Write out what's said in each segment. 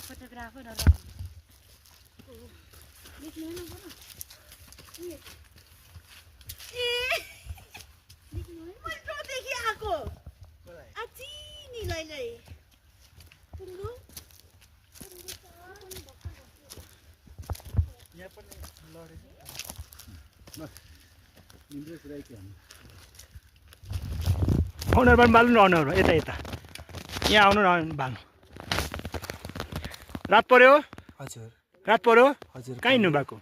photographer अनुहारमा बाल्नु न अनुहारमा यता यता यहाँ आउनु न बाल्नु रात पर्यो हजुर रात पर्यो हजुर कहाँ हिँड्नु भएको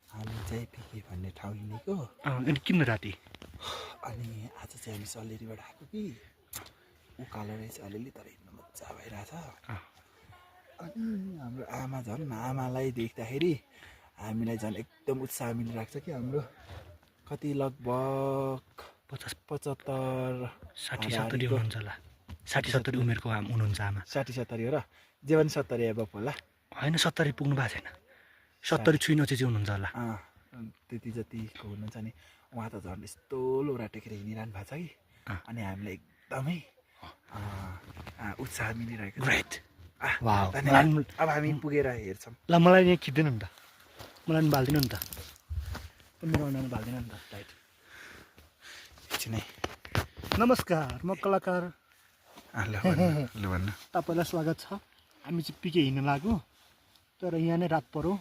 हामी चाहिँ पिके भन्ने ठाउँ हिँडेको अनि किन राति अनि आज चाहिँ हामी सल्लेरीबाट आएको कि उकालो रहेछ अलिअलि तर हिँड्नु मजा भइरहेछ अनि हाम्रो आमा झन् आमालाई देख्दाखेरि हामीलाई झन् एकदम उत्साह मिलिरहेको छ कि हाम्रो कति लगभग 75 60-70 हुनुहुन्छ होला 60-70 उमेरको हुनुहुन्छ आमा 60-70 हो र जीवन 70 एबभ होला होइन 70 पुग्नु भएको छैन 70 छुइनो चाहिँ हुनुहुन्छ होला त्यति जतिको हुनुहुन्छ नि उहाँ त झन् यस्तो लोरा टेकेर हिँडिरहनु भएको छ कि अनि हामीलाई एकदमै उत्साह मिलिरहेको छ ग्रेट अब हामी पुगेर हेर्छौँ ल मलाई यहाँ खिच्दैन नि त मलाई पनि बाल्दिनु नि त मेरो अनुहारमा बाल्दिनु नि त राइट एकछिन है नमस्कार म कलाकार ल भन्नु तपाईँलाई स्वागत छ हामी चाहिँ पिके हिँड्न लाग्यो तर यहाँ नै रात पर्यो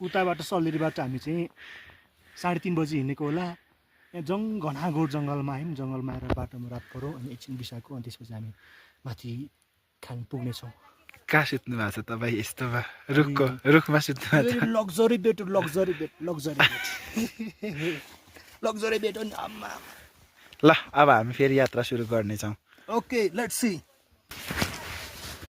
उताबाट सल्लेरीबाट हामी चाहिँ 3:30 बजी हिँडेको होला यहाँ घनाघोर जङ्गलमा आयौँ जङ्गलमा आएर बाटोमा रात पर्यो अनि एकछिन बिसाएको अनि त्यसपछि हामी माथि खान पुग्नेछौँ कहाँ सुत्नु भएको छ तपाईँ यस्तोमा रुखमा सुत्नु भएको छ लग्जरी बेड लग्जरी बेड अनि आम्मा ल अब हामी फेरि यात्रा सुरु गर्नेछौँ ओके लेट्स सी